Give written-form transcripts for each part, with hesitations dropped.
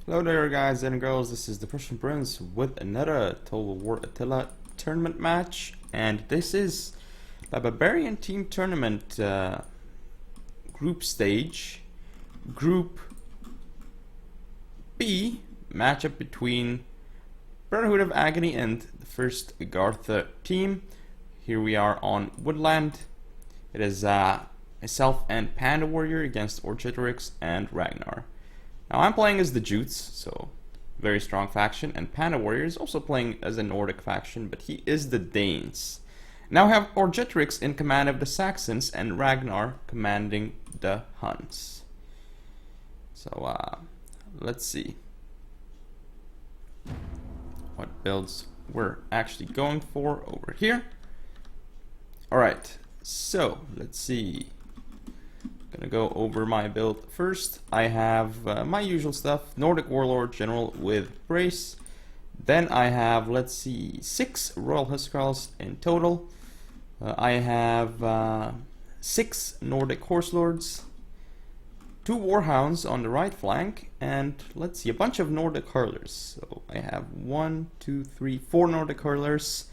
Hello there guys and girls, this is the Prussian Prince with another Total War Attila tournament match, and this is a Barbarian team tournament group stage, Group B, matchup between Brotherhood of Aggony and the first Agartha team. Here we are on Woodland. It is myself and Panda Warrior against Agartha1 and Ragnar. Now I'm playing as the Jutes, so very strong faction, and Panda Warrior is also playing as a Nordic faction, but he is the Danes. Now we have Agartha1 in command of the Saxons and Ragnar commanding the Huns. So let's see what builds we're actually going for over here. Alright, so let's see. Gonna go over my build first. I have my usual stuff: Nordic Warlord General with Brace. Then I have, let's see, 6 Royal Huskarls in total. I have 6 Nordic Horse Lords, 2 Warhounds on the right flank, and let's see, a bunch of Nordic Hurlers. So I have 1, 2, 3, 4 Nordic Hurlers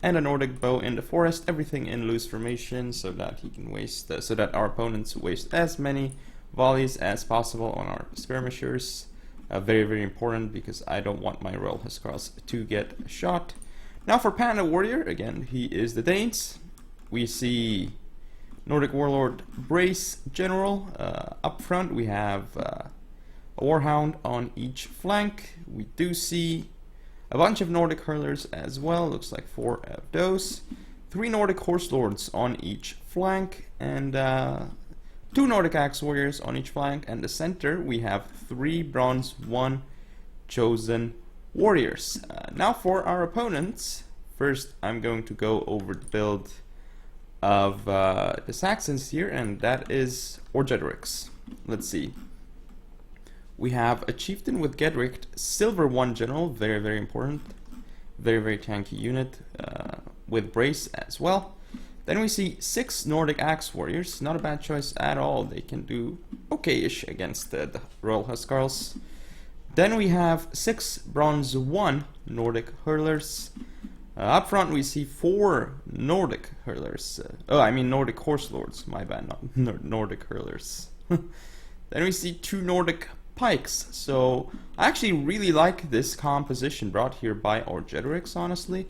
and a Nordic bow in the forest, everything in loose formation so that he can waste, so that our opponents waste as many volleys as possible on our skirmishers. Very, very important, because I don't want my Royal Huskarls to get shot. Now for Panda Warrior, again, he is the Danes. We see Nordic Warlord Brace General. Up front we have a Warhound on each flank. We do see a bunch of Nordic Hurlers as well, looks like 4 of those. 3 Nordic Horse Lords on each flank, and 2 Nordic Axe Warriors on each flank. And the center, we have 3 Bronze 1 Chosen Warriors. Now for our opponents, first I'm going to go over the build of the Saxons here, and that is Agartha1. Let's see. We have a Chieftain with Gedrick, Silver 1 General, very, very important. Very, very tanky unit, with Brace as well. Then we see 6 Nordic Axe Warriors, not a bad choice at all. They can do okay-ish against the Royal Huskarls. Then we have 6 Bronze 1 Nordic Hurlers. Up front we see 4 Nordic Hurlers. Nordic Horse Lords, my bad, not Nordic Hurlers. Then we see 2 Nordic Pikes. So I actually really like this composition brought here by Agartha1, honestly.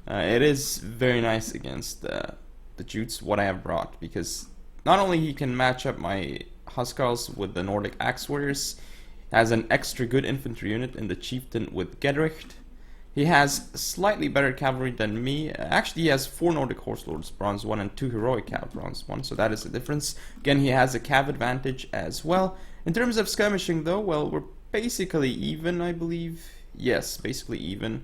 It is very nice against the Jutes, what I have brought, because not only he can match up my Huskarls with the Nordic Axe Warriors, has an extra good infantry unit in the Chieftain with Gedrick. He has slightly better cavalry than me. Actually, he has 4 Nordic Horse Lords, Bronze 1, and 2 Heroic Cav, Bronze 1, so that is the difference. Again, he has a Cav advantage as well. In terms of skirmishing, though, well, we're basically even, I believe. Yes, basically even.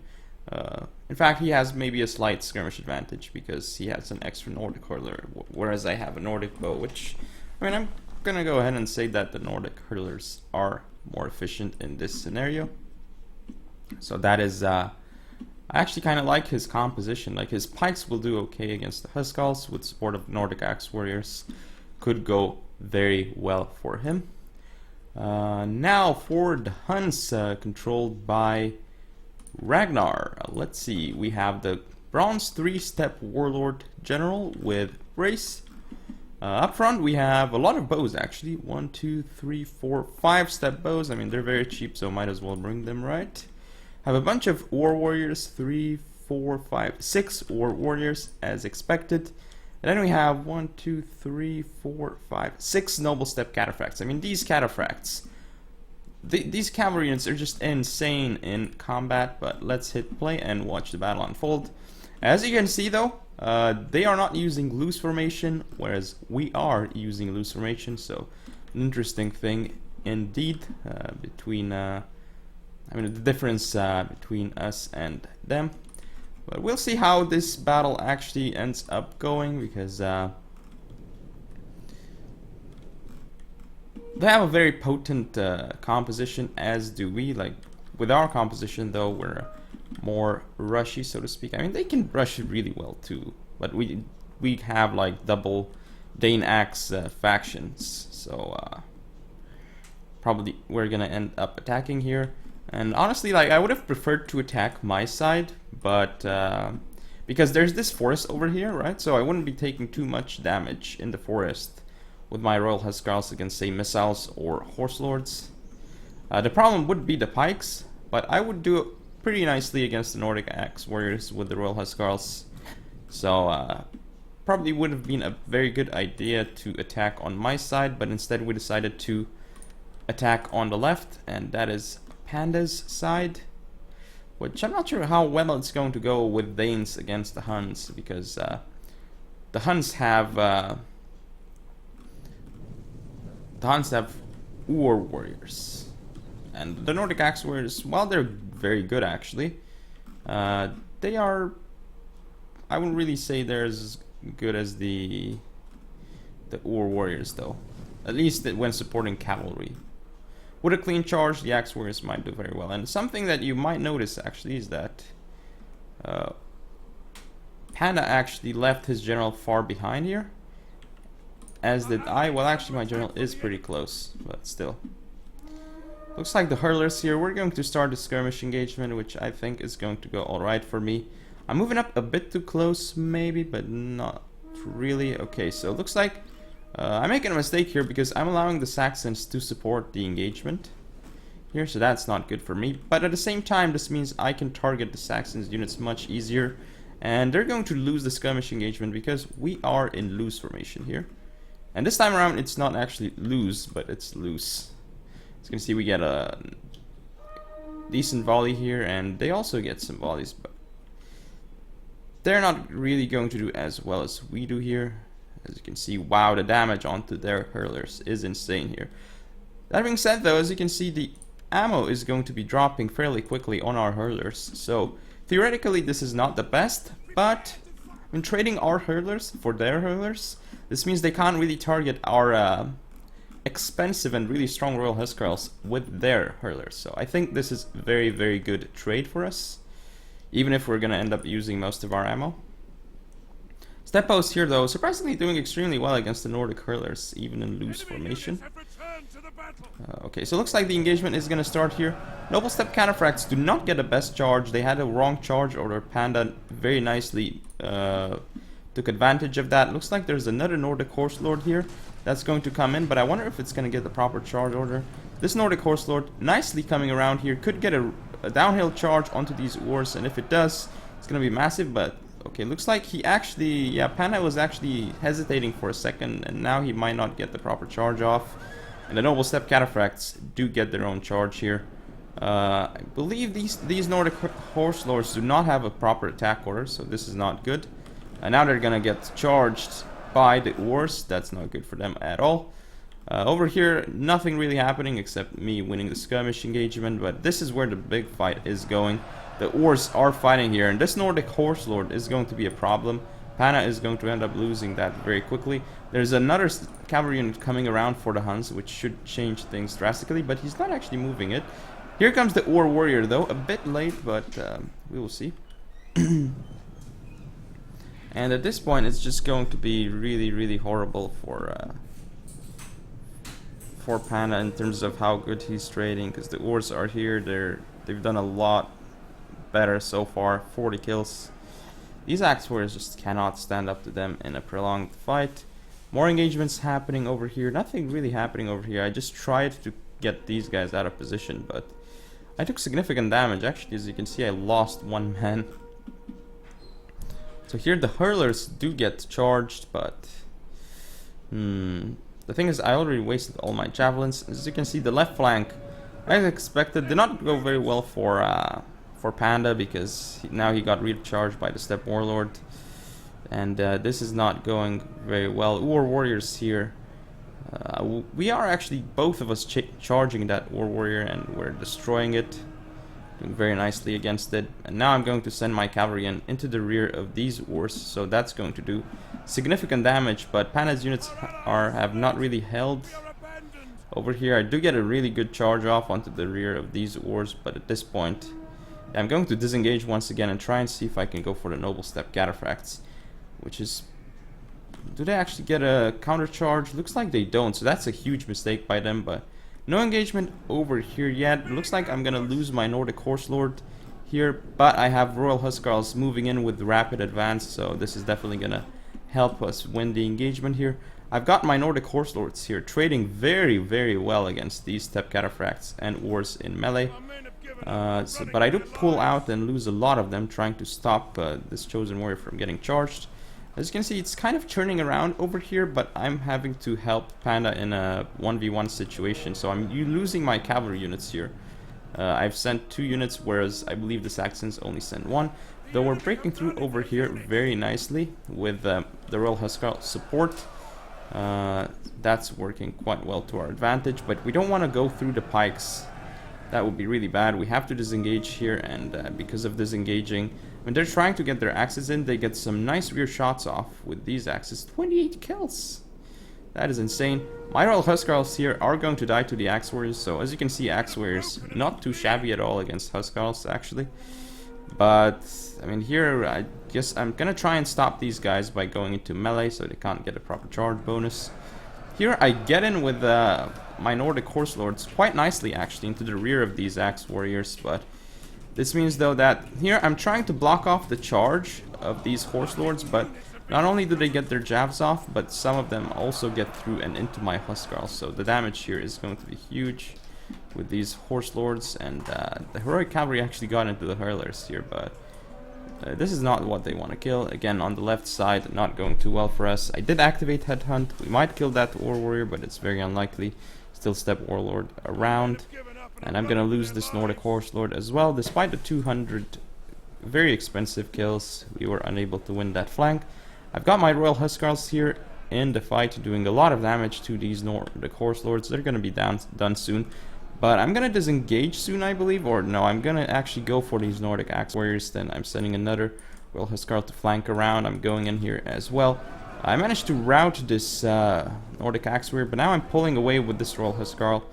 In fact, he has maybe a slight skirmish advantage because he has an extra Nordic Hurler, whereas I have a Nordic bow, which, I mean, I'm gonna go ahead and say that the Nordic Hurlers are more efficient in this scenario. So that is, I actually kind of like his composition. Like, his Pikes will do okay against the Huskarls with support of Nordic Axe Warriors. Could go very well for him. Now for the Huns, controlled by Ragnar. Let's see, we have the Bronze 3-step Warlord General with Brace. Up front we have a lot of bows, actually. 1, 2, 3, 4, 5-step bows. I mean, they're very cheap, so might as well bring them, right? Have a bunch of War Warriors, 3, 4, 5, 6 War Warriors as expected. And then we have 1, 2, 3, 4, 5, 6 Noble Step Cataphracts. I mean, these Cataphracts, these cavalry units are just insane in combat, but let's hit play and watch the battle unfold. As you can see, though, they are not using loose formation, whereas we are using loose formation, so an interesting thing indeed between, the difference between us and them. But we'll see how this battle actually ends up going, because they have a very potent composition, as do we. Like, with our composition, though, we're more rushy, so to speak. I mean, they can rush really well too, but we have like double Dane Axe factions, so probably we're gonna end up attacking here. And honestly, like, I would have preferred to attack my side, but because there's this forest over here, right? So I wouldn't be taking too much damage in the forest with my Royal Huskarls against, say, missiles or horse lords. The problem would be the pikes, but I would do it pretty nicely against the Nordic Axe warriors with the Royal Huskarls. So probably would have been a very good idea to attack on my side, but instead we decided to attack on the left, and that is Panda's side, which I'm not sure how well it's going to go with Danes against the Huns, because the Huns have War warriors, and the Nordic Axe warriors, while they're very good actually, they are, I wouldn't really say they're as good as the War warriors though, at least when supporting cavalry. With a clean charge, the Axe warriors might do very well. And something that you might notice actually is that Panda actually left his general far behind here, as did I. Well, actually my general is pretty close, but still. Looks like the hurlers here, we're going to start the skirmish engagement, which I think is going to go alright for me. I'm moving up a bit too close maybe, but not really. Okay, so it looks like I'm making a mistake here because I'm allowing the Saxons to support the engagement here, so that's not good for me. But at the same time, this means I can target the Saxons units much easier, and they're going to lose the skirmish engagement because we are in loose formation here. And this time around, it's not actually lose, but it's loose. As you can see, we get a decent volley here, and they also get some volleys, but they're not really going to do as well as we do here. As you can see, wow, the damage onto their hurlers is insane here. That being said though, as you can see, the ammo is going to be dropping fairly quickly on our hurlers. So theoretically this is not the best, but when trading our hurlers for their hurlers, this means they can't really target our expensive and really strong Royal Huskarls with their hurlers. So I think this is very, very good trade for us, even if we're going to end up using most of our ammo. Step post here though, surprisingly doing extremely well against the Nordic hurlers, even in loose formation. Okay, so it looks like the engagement is going to start here. Noble Step Cataphracts do not get the best charge. They had a wrong charge order. Panda very nicely took advantage of that. Looks like there's another Nordic Horse Lord here that's going to come in, but I wonder if it's going to get the proper charge order. This Nordic Horse Lord nicely coming around here could get a downhill charge onto these oars, and if it does, it's going to be massive. But okay, looks like he actually, yeah, Panda was actually hesitating for a second, and now he might not get the proper charge off. And the Noble Step Cataphracts do get their own charge here. I believe these Nordic Horse Lords do not have a proper attack order, so this is not good. And now they're gonna get charged by the oars. That's not good for them at all. Over here, nothing really happening except me winning the skirmish engagement, but this is where the big fight is going. The oars are fighting here, and this Nordic Horse Lord is going to be a problem. Pana is going to end up losing that very quickly. There's another cavalry unit coming around for the Huns, which should change things drastically, but he's not actually moving it. Here comes the War Warrior though, a bit late, but we will see. And at this point, it's just going to be really, really horrible for Pana in terms of how good he's trading, because the oars are here. They've done a lot better so far. 40 kills. These Axe warriors just cannot stand up to them in a prolonged fight. More engagements happening over here. Nothing really happening over here. I just tried to get these guys out of position, but I took significant damage. Actually, as you can see, I lost one man. So here the hurlers do get charged, but the thing is, I already wasted all my javelins. As you can see, the left flank, as expected, did not go very well for Panda, because now he got recharged by the Steppe Warlord, and this is not going very well. War Warriors here. We are actually, both of us, charging that War Warrior, and we're destroying it. Doing very nicely against it. And now I'm going to send my cavalry into the rear of these oars, so that's going to do significant damage, but Panda's units have not really held. Over here I do get a really good charge off onto the rear of these oars, but at this point I'm going to disengage once again and try and see if I can go for the Noble Step Cataphracts, which is... do they actually get a counter charge? Looks like they don't, so that's a huge mistake by them, but No engagement over here yet. It looks like I'm gonna lose my Nordic Horse Lord here, but I have Royal Huskarls moving in with rapid advance, so this is definitely gonna help us win the engagement here. I've got my Nordic Horse Lords here trading very, very well against these Steppe Cataphracts and Ors in melee. But I do pull out and lose a lot of them trying to stop this Chosen Warrior from getting charged. As you can see, it's kind of turning around over here, but I'm having to help Panda in a 1v1 situation, so I'm losing my cavalry units here. I've sent 2 units, whereas I believe the Saxons only sent 1. Though we're breaking through over here very nicely with the Royal Huskar support. That's working quite well to our advantage, but we don't want to go through the pikes. That would be really bad. We have to disengage here, and because of disengaging, when they're trying to get their axes in, they get some nice rear shots off with these axes. 28 kills! That is insane. My Royal Huskarls here are going to die to the Axe Warriors, so as you can see, Axe Warriors not too shabby at all against Huskarls, actually. But, I mean, here, I guess I'm gonna try and stop these guys by going into melee so they can't get a proper charge bonus. Here I get in with my Nordic Horse Lords quite nicely, actually, into the rear of these Axe Warriors, but this means, though, that here I'm trying to block off the charge of these Horse Lords, but not only do they get their jabs off, but some of them also get through and into my Huskarls, so the damage here is going to be huge with these Horse Lords, and the Heroic Cavalry actually got into the Hurlers here, but this is not what they want to kill. Again, on the left side, not going too well for us. I did activate Headhunt. We might kill that War Warrior, but it's very unlikely. Still Steppe Warlord around. And I'm going to lose this Nordic Horse Lord as well. Despite the 200 very expensive kills, we were unable to win that flank. I've got my Royal Huskarls here in the fight, doing a lot of damage to these Nordic Horse Lords. They're going to be done soon. But I'm going to disengage soon, I believe, or no, I'm going to actually go for these Nordic Axe Warriors, then I'm sending another Royal Huskarl to flank around. I'm going in here as well. I managed to rout this Nordic Axe Warrior, but now I'm pulling away with this Royal Huskarl,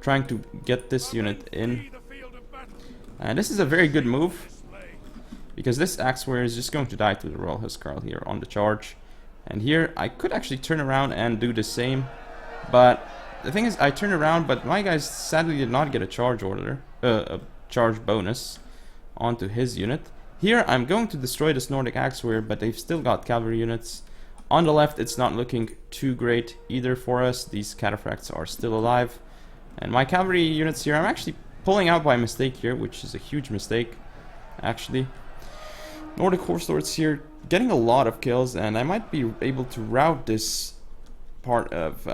trying to get this unit in. And this is a very good move, because this Axe Warrior is just going to die to the Royal Huskarl here on the charge. And here, I could actually turn around and do the same, but the thing is, I turn around, but my guys sadly did not get a charge order, a charge bonus onto his unit. Here, I'm going to destroy this Nordic Axe Warrior, but they've still got cavalry units. On the left, it's not looking too great either for us. These Cataphracts are still alive. And my cavalry units here, I'm actually pulling out by mistake here, which is a huge mistake, actually. Nordic Horse Lords here, getting a lot of kills, and I might be able to rout this part of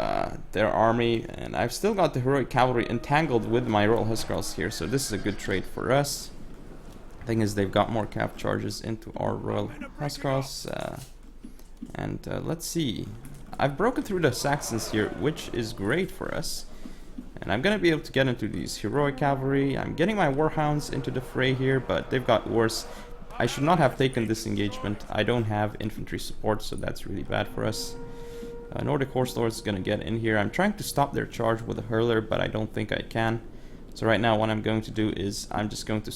their army, and I've still got the Heroic Cavalry entangled with my Royal Huskarls here, so this is a good trade for us. Thing is, they've got more cap charges into our Royal Huskarls, and let's see. I've broken through the Saxons here, which is great for us, and I'm gonna be able to get into these Heroic Cavalry. I'm getting my Warhounds into the fray here, but they've got worse. I should not have taken this engagement. I don't have infantry support, so that's really bad for us. Nordic Horse Lord is going to get in here. I'm trying to stop their charge with a hurler, but I don't think I can. So right now what I'm going to do is I'm just going to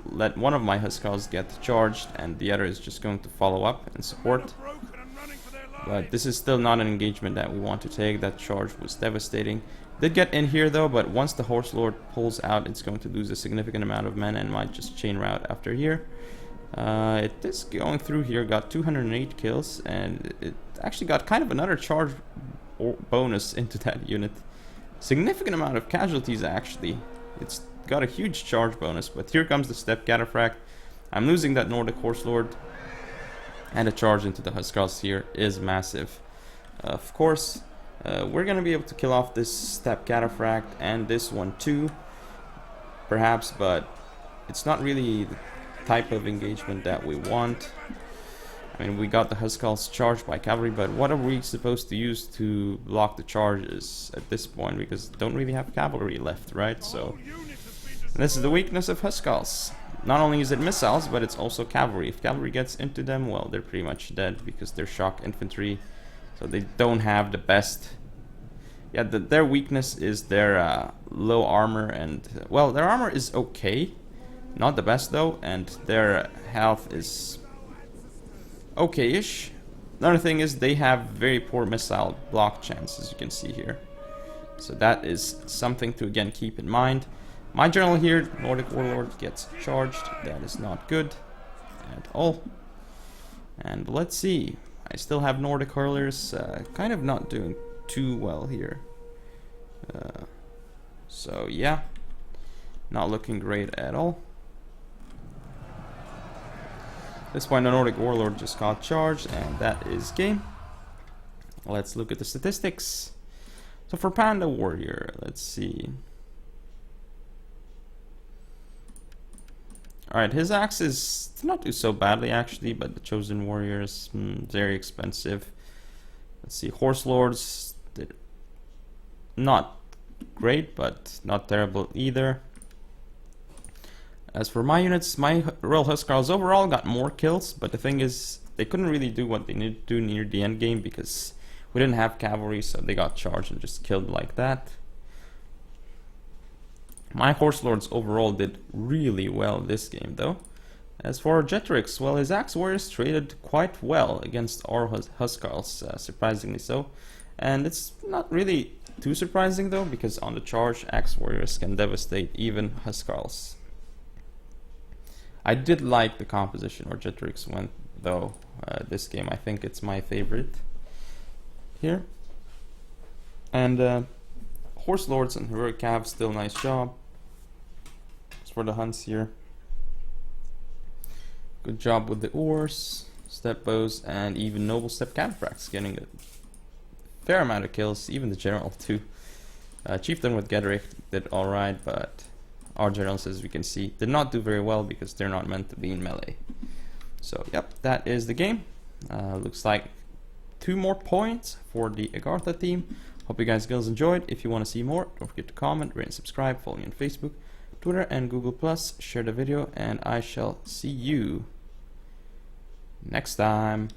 let one of my Huskarls get charged, and the other is just going to follow up and support. But this is still not an engagement that we want to take. That charge was devastating. Did get in here though, but once the Horse Lord pulls out, it's going to lose a significant amount of men and might just chain route after here. It is going through here, got 208 kills, and it actually got kind of another charge bonus into that unit. Significant amount of casualties, actually. It's got a huge charge bonus, but here comes the Steppe Cataphract. I'm losing that Nordic Horse Lord, and a charge into the Huskarls here is massive. Of course, we're going to be able to kill off this Steppe Cataphract and this one too, perhaps, but it's not really the type of engagement that we want. I mean, we got the Huskarls charged by cavalry, but what are we supposed to use to block the charges at this point? Because don't really have cavalry left, right? So this is the weakness of Huskarls. Not only is it missiles, but it's also cavalry. If cavalry gets into them, well, they're pretty much dead because they're shock infantry. So they don't have the best. Yeah, their weakness is their low armor, and well, their armor is okay. Not the best though, and their health is okay-ish. Another thing is they have very poor missile block chance, as you can see here. So that is something to again keep in mind. My general here, Nordic Warlord, gets charged. That is not good at all. And let's see. I still have Nordic Hurlers, kind of not doing too well here. So yeah, not looking great at all. At this point, the Nordic Warlord just got charged, and that is game. Let's look at the statistics. So for Panda Warrior, let's see. Alright, his axes did not do so badly actually, but the Chosen Warrior is very expensive. Let's see, Horse Lords did not great, but not terrible either. As for my units, my Royal Huskarls overall got more kills, but the thing is, they couldn't really do what they needed to do near the end game because we didn't have cavalry, so they got charged and just killed like that. My Horse Lords overall did really well this game though. As for Jetrix, well, his Axe Warriors traded quite well against our Huskarls, surprisingly so. And it's not really too surprising though, because on the charge, Axe Warriors can devastate even Huskarls. I did like the composition where Jetrix went though, this game. I think it's my favorite here. And Horse Lords and Heroic Cav, still nice job. As for the hunts here, good job with the oars, step bows, and even Noble Step Cataphracts getting a fair amount of kills, even the general too. Chieftain with Gedrick did alright, but our generals, as we can see, did not do very well because they're not meant to be in melee. So yep, that is the game. Looks like 2 more points for the Agartha team. Hope you guys enjoyed. If you want to see more, don't forget to comment, rate and subscribe, follow me on Facebook, Twitter and Google+, share the video, and I shall see you next time.